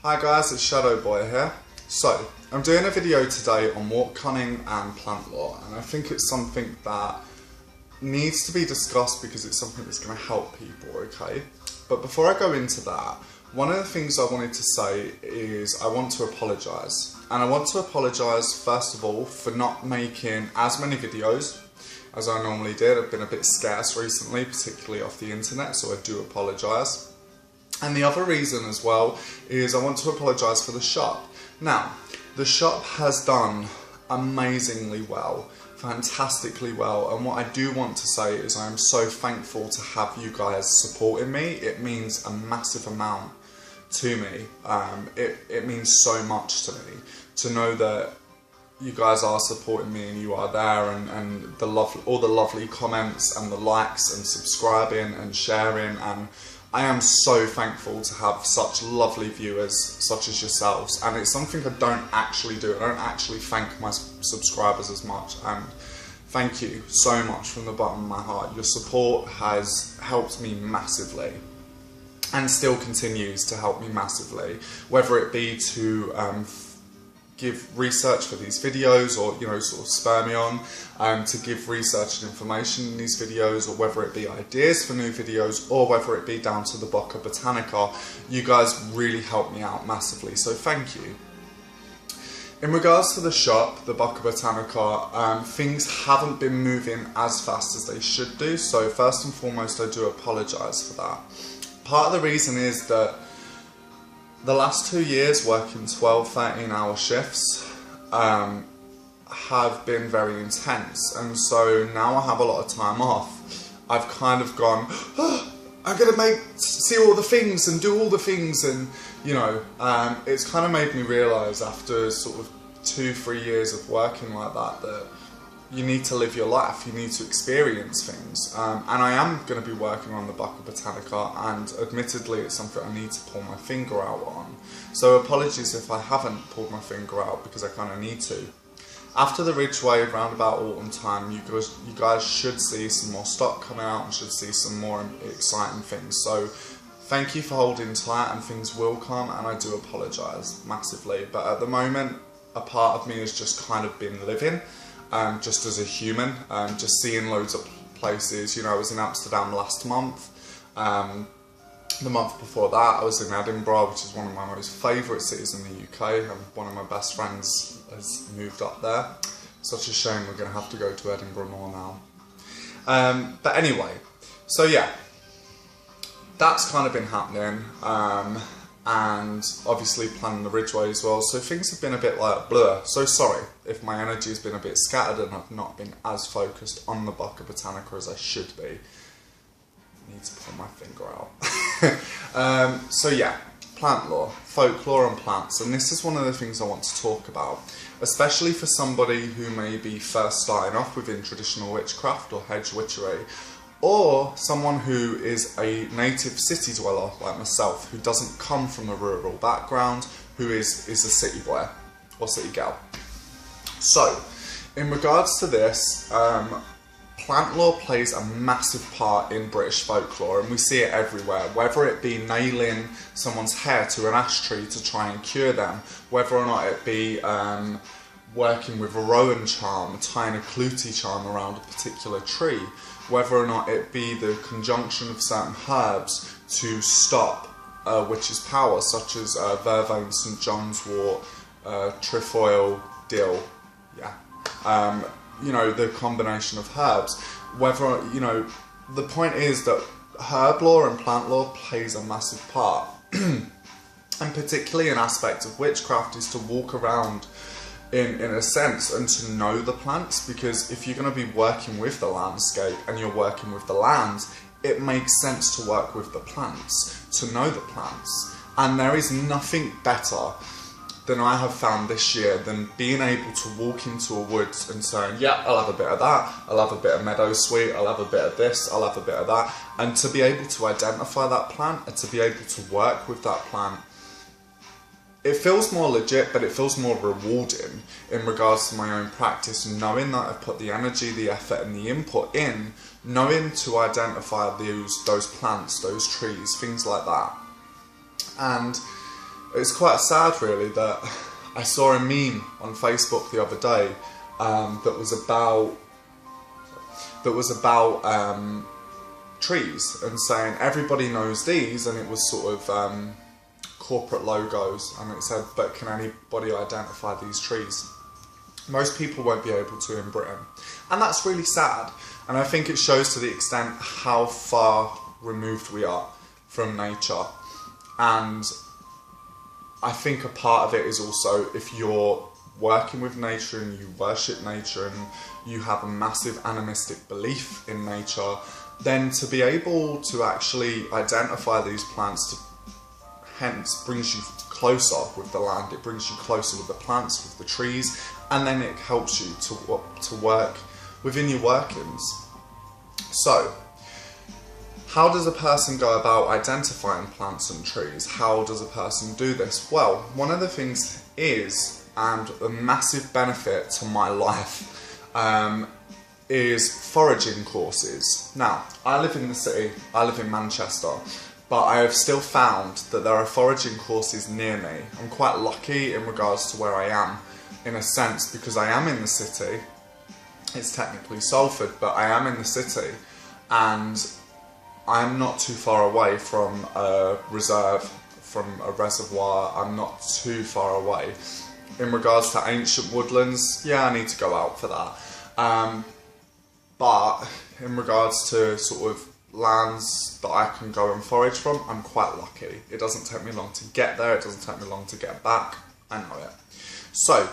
Hi guys, it's Shadow Boy here. So, I'm doing a video today on Wortcunning and plant lore, and I think it's something that needs to be discussed because it's something that's going to help people, okay? But before I go into that, one of the things I wanted to say is I want to apologise. And I want to apologise first of all for not making as many videos as I normally did. I've been a bit scarce recently, particularly off the internet, so I do apologise. And the other reason as well is I want to apologise for the shop. Now, the shop has done amazingly well, fantastically well, and what I do want to say is I am so thankful to have you guys supporting me. It means a massive amount to me. It means so much to me to know that you guys are supporting me and you are there, and all the lovely comments and the likes and subscribing and sharing, and I am so thankful to have such lovely viewers such as yourselves, and it's something I don't actually do. I don't actually thank my subscribers as much, and thank you so much from the bottom of my heart. Your support has helped me massively and still continues to help me massively, whether it be to give research for these videos, or sort of spur me on to give research and information in these videos, or whether it be ideas for new videos, or whether it be down to the Bocca Botanica. You guys really help me out massively, so thank you. In regards to the shop, the Bocca Botanica, things haven't been moving as fast as they should do, so first and foremost I do apologise for that. Part of the reason is that the last 2 years working 12-13 hour shifts have been very intense, and so now I have a lot of time off. I've kind of gone, oh, I'm going to see all the things and do all the things, and it's kind of made me realise after sort of 2-3 years of working like that you need to live your life, you need to experience things, and I am going to be working on the Bocca Botanica, and admittedly it's something I need to pull my finger out on, so apologies if I haven't pulled my finger out, because I kind of need to. After the Ridgeway, around about autumn time, you guys should see some more stock coming out and should see some more exciting things, so thank you for holding tight, and things will come, and I do apologise massively, but at the moment a part of me has just kind of been living, just as a human, just seeing loads of places. I was in Amsterdam last month. The month before that I was in Edinburgh, which is one of my most favourite cities in the UK, and one of my best friends has moved up there. Such a shame we're going to have to go to Edinburgh more now. But anyway, so yeah, that's kind of been happening. And obviously planning the Ridgeway as well, so things have been a bit like blur, so sorry if my energy has been a bit scattered and I've not been as focused on the Bocca Botanica as I should be. I need to pull my finger out. So yeah, plant lore, folklore and plants, and this is one of the things I want to talk about, especially for somebody who may be first starting off within traditional witchcraft or hedge witchery, or someone who is a native city dweller like myself, who doesn't come from a rural background, who is a city boy or city gal. So, in regards to this, plant lore plays a massive part in British folklore, and we see it everywhere, whether it be nailing someone's hair to an ash tree to try and cure them, whether or not it be working with a rowan charm, tying a clootie charm around a particular tree, whether or not it be the conjunction of certain herbs to stop a witch's power, such as vervain, St John's wort, trefoil, dill, yeah, the combination of herbs. Whether, the point is that herb lore and plant lore plays a massive part, and particularly an aspect of witchcraft is to walk around in a sense and to know the plants, because if you're going to be working with the landscape and you're working with the land, it makes sense to work with the plants, to know the plants. And there is nothing better than I have found this year than being able to walk into a woods and saying, yeah, I'll have a bit of that, I'll have a bit of meadowsweet, I'll have a bit of this, I'll have a bit of that, and to be able to identify that plant and to be able to work with that plant. It feels more legit, but it feels more rewarding in regards to my own practice, knowing that I've put the energy, the effort and the input in, knowing to identify those plants, those trees, things like that. And it's quite sad really that I saw a meme on Facebook the other day that was about trees and saying everybody knows these, and it was sort of corporate logos, and it said, but can anybody identify these trees? Most people won't be able to in Britain, and that's really sad, and I think it shows to the extent how far removed we are from nature. And I think a part of it is also, if you're working with nature and you worship nature and you have a massive animistic belief in nature, then to be able to actually identify these plants hence brings you closer with the land, it brings you closer with the plants, with the trees, and then it helps you to work within your workings. So, how does a person go about identifying plants and trees? How does a person do this? Well, one of the things is, and a massive benefit to my life, is foraging courses. Now, I live in the city, I live in Manchester, but I have still found that there are foraging courses near me. I'm quite lucky in regards to where I am, in a sense, because I am in the city. It's technically Salford, but I am in the city, and I'm not too far away from a reserve, from a reservoir. I'm not too far away. In regards to ancient woodlands, yeah, I need to go out for that. But in regards to sort of lands that I can go and forage from, I'm quite lucky. It doesn't take me long to get there, it doesn't take me long to get back. I know it. So,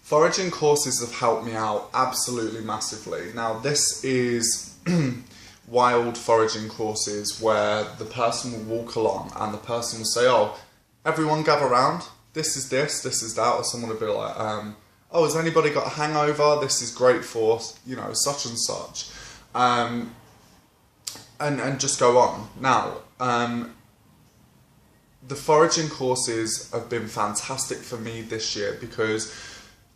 foraging courses have helped me out absolutely massively. Now, this is wild foraging courses where the person will walk along and the person will say, oh, everyone gather round, this is that, or someone will be like, oh, has anybody got a hangover? This is great for, you know, such and such. And just go on. Now, the foraging courses have been fantastic for me this year because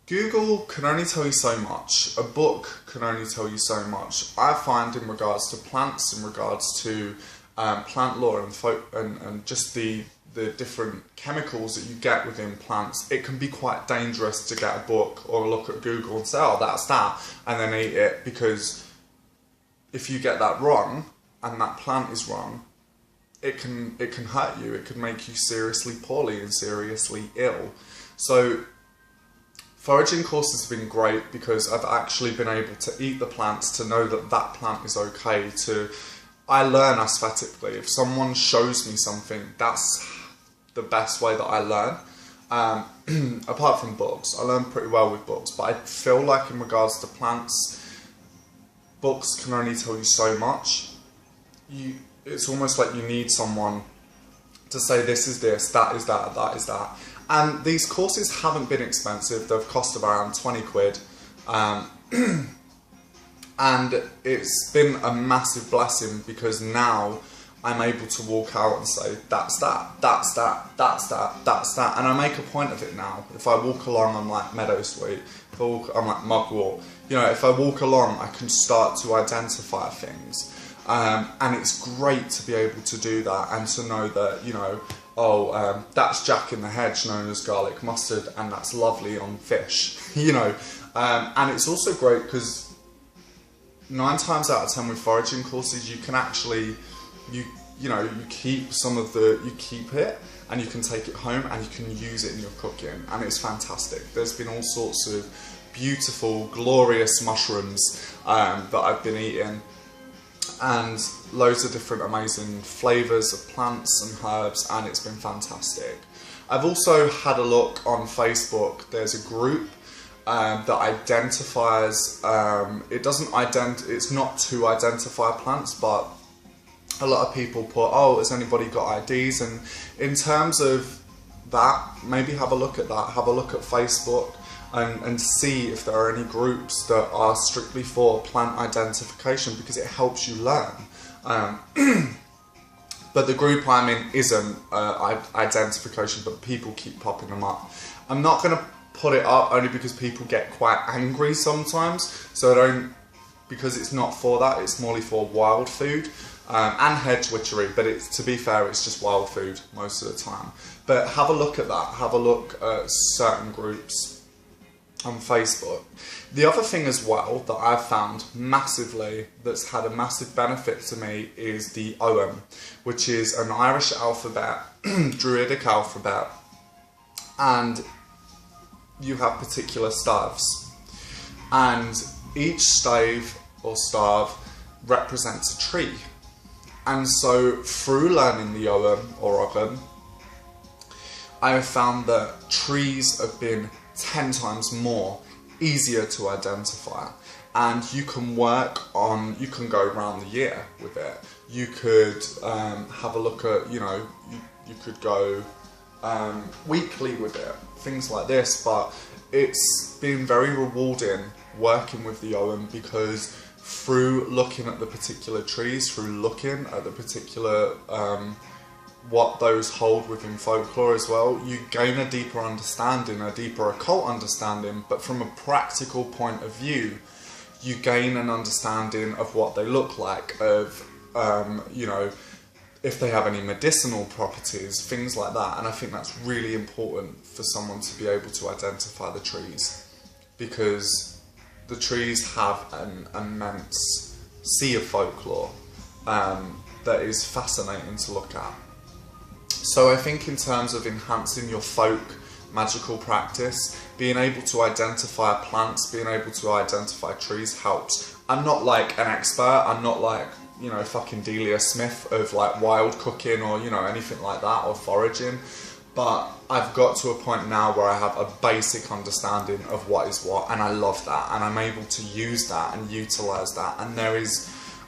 Google can only tell you so much. A book can only tell you so much. I find in regards to plants, in regards to plant lore and just the different chemicals that you get within plants, it can be quite dangerous to get a book or look at Google and say, oh, that's that, and then eat it, because if you get that wrong and that plant is wrong, it can hurt you. It can make you seriously poorly and seriously ill. So foraging courses have been great because I've actually been able to eat the plants, to know that that plant is okay. I learn aesthetically. If someone shows me something, that's the best way that I learn. Apart from books, I learn pretty well with books, but I feel like in regards to plants, books can only tell you so much. It's almost like you need someone to say this is this, that is that, that is that. And these courses haven't been expensive. They've cost around 20 quid. And it's been a massive blessing because now I'm able to walk out and say, that's that, that's that, that's that, that's that. And I make a point of it now. If I walk along, I'm like Meadowsweet. If I walk, I'm like Mugwort. You know, if I walk along, I can start to identify things. And it's great to be able to do that and to know that, you know, oh, that's Jack in the Hedge, known as garlic mustard, and that's lovely on fish, you know. And it's also great because 9 times out of 10 with foraging courses, you can actually, you keep you keep it and you can take it home and you can use it in your cooking, and it's fantastic. There's been all sorts of beautiful, glorious mushrooms that I've been eating, and loads of different amazing flavours of plants and herbs, and it's been fantastic. I've also had a look on Facebook. There's a group that identifies, it's not to identify plants, but a lot of people put, oh, has anybody got IDs? And in terms of that, maybe have a look at that, have a look at Facebook and see if there are any groups that are strictly for plant identification, because it helps you learn. But the group I'm in isn't identification, but people keep popping them up. I'm not going to put it up only because people get quite angry sometimes, so I don't, because it's not for that, it's morely for wild food. and hedge witchery, but to be fair, it's just wild food most of the time. But have a look at that, have a look at certain groups on Facebook. The other thing as well that I've found massively, that's had a massive benefit to me, is the OM, which is an Irish alphabet, Druidic alphabet, and you have particular staves, and each stave or staff represents a tree. And so through learning the OM or OGM, I have found that trees have been 10 times more easier to identify, and you can you can go around the year with it. You could have a look at, you could go weekly with it, things like this. But it's been very rewarding working with the OM, because through looking at the particular trees, through looking at the particular what those hold within folklore as well, you gain a deeper understanding, a deeper occult understanding. But from a practical point of view, you gain an understanding of what they look like, of if they have any medicinal properties, things like that. And I think that's really important for someone to be able to identify the trees, because the trees have an immense sea of folklore that is fascinating to look at. So I think in terms of enhancing your folk magical practice, being able to identify plants, being able to identify trees helps. I'm not like an expert, I'm not like, fucking Delia Smith of like wild cooking or, anything like that, or foraging. But I've got to a point now where I have a basic understanding of what is what, and I love that, and I'm able to use that and utilise that. And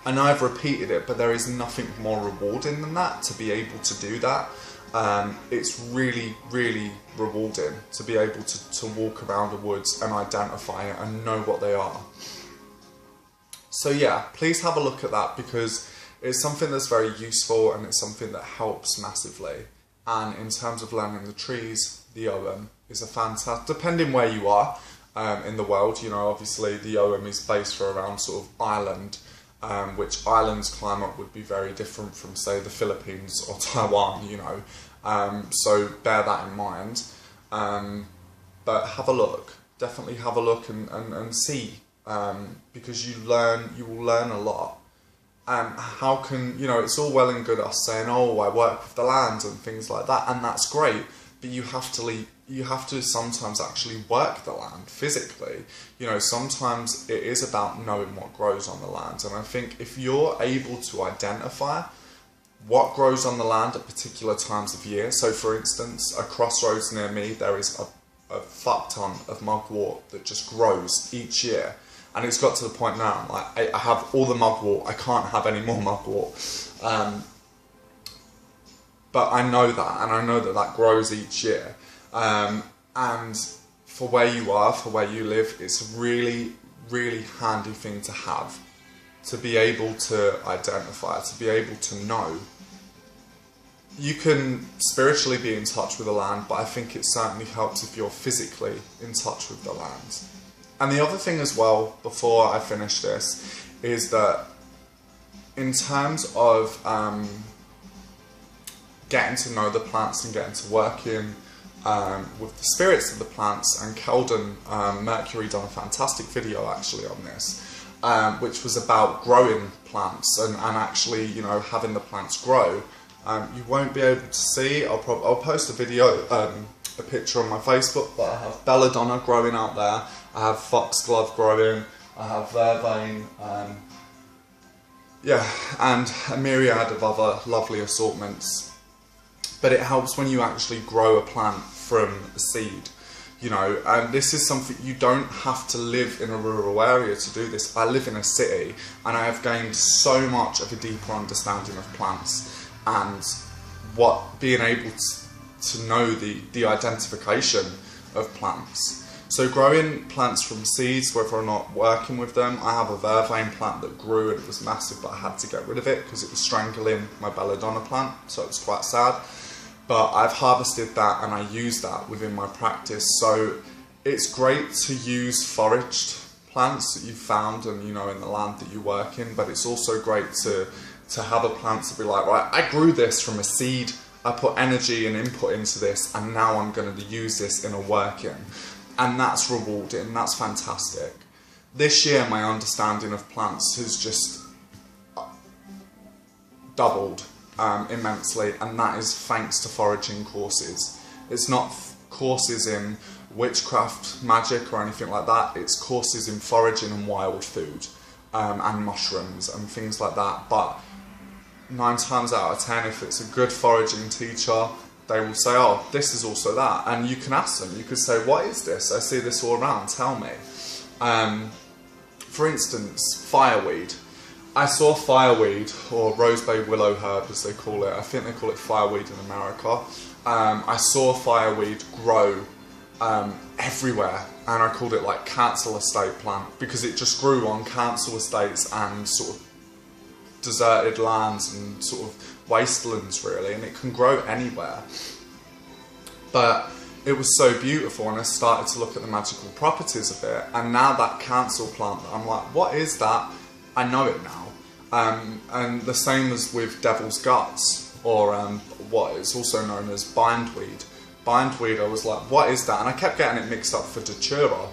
I know I've repeated it, but there is nothing more rewarding than that, to be able to do that. It's really, really rewarding to be able to walk around the woods and identify it and know what they are. So yeah, please have a look at that, because it's something that's very useful and it's something that helps massively. And in terms of learning the trees, the OM is a fantastic, depending where you are in the world, obviously the OM is based for around sort of Ireland, which Ireland's climate would be very different from, say, the Philippines or Taiwan, so bear that in mind. But have a look, definitely have a look and see, because you will learn a lot. And how can, it's all well and good us saying, oh, I work with the land and things like that, and that's great, but you have to sometimes actually work the land physically. Sometimes it is about knowing what grows on the land. And I think if you're able to identify what grows on the land at particular times of year, so for instance, a crossroads near me, there is a fuck ton of mugwort that just grows each year. And it's got to the point now, like, I have all the mugwort, I can't have any more mugwort. But I know that, and I know that that grows each year. And for where you are, for where you live, it's a really, really handy thing to have. To be able to identify, to be able to know. You can spiritually be in touch with the land, but I think it certainly helps if you're physically in touch with the land. And the other thing as well, before I finish this, is that in terms of getting to know the plants and getting to working with the spirits of the plants, and Keldon Mercury done a fantastic video actually on this, which was about growing plants and actually, having the plants grow. You won't be able to see, I'll post a video, a picture on my Facebook, but I have belladonna growing out there, I have foxglove growing, I have vervain, and a myriad of other lovely assortments. But it helps when you actually grow a plant from a seed, and this is something, you don't have to live in a rural area to do this. I live in a city, and I have gained so much of a deeper understanding of plants, and being able to know the identification of plants. So growing plants from seeds, whether or not working with them, I have a vervain plant that grew and it was massive, but I had to get rid of it because it was strangling my belladonna plant, so it was quite sad. But I've harvested that and I use that within my practice. So it's great to use foraged plants that you've found and in the land that you work in, but it's also great to to have a plant to be like, right, I grew this from a seed, I put energy and input into this, and now I'm going to use this in a working. And that's rewarding, that's fantastic. This year my understanding of plants has just doubled immensely, and that is thanks to foraging courses. It's not courses in witchcraft, magic or anything like that, it's courses in foraging and wild food and mushrooms and things like that. But 9 times out of 10, if it's a good foraging teacher, they will say, oh, this is also that. And you can ask them, you could say, what is this? I see this all around, tell me. For instance, fireweed. I saw fireweed, or rosebay willow herb as they call it. I think they call it fireweed in America. I saw fireweed grow everywhere, and I called it like council estate plant because it just grew on council estates and sort of deserted lands and sort of wastelands really, and it can grow anywhere. But it was so beautiful, and I started to look at the magical properties of it, and now that council plant, I'm like, what is that? I know it now. And the same as with devil's guts, or what is also known as bindweed. Bindweed, I was like, what is that? And I kept getting it mixed up for datura.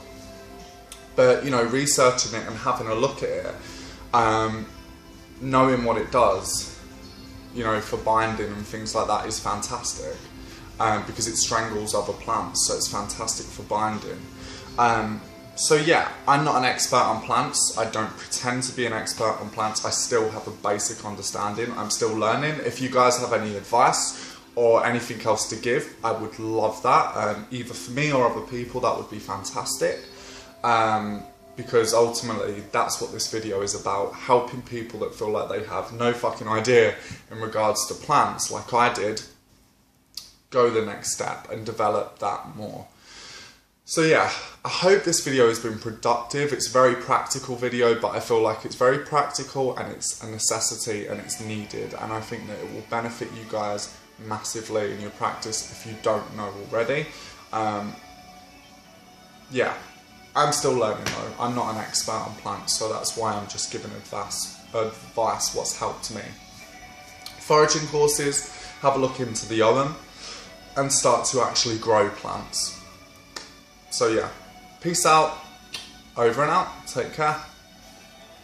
But, you know, researching it and having a look at it, knowing what it does, you know, for binding and things like that is fantastic. Because it strangles other plants, so it's fantastic for binding. So yeah, I'm not an expert on plants. I don't pretend to be an expert on plants. I still have a basic understanding. I'm still learning. If you guys have any advice or anything else to give, I would love that. Either for me or other people, that would be fantastic. Because ultimately, that's what this video is about. Helping people that feel like they have no fucking idea in regards to plants, like I did, go the next step and develop that more. So yeah, I hope this video has been productive. It's a very practical video, but I feel like it's very practical and it's a necessity and it's needed. And I think that it will benefit you guys massively in your practice if you don't know already. Yeah, I'm still learning though. I'm not an expert on plants, so that's why I'm just giving advice what's helped me. Foraging courses, have a look into the oven and start to actually grow plants. So yeah, peace out, over and out, take care.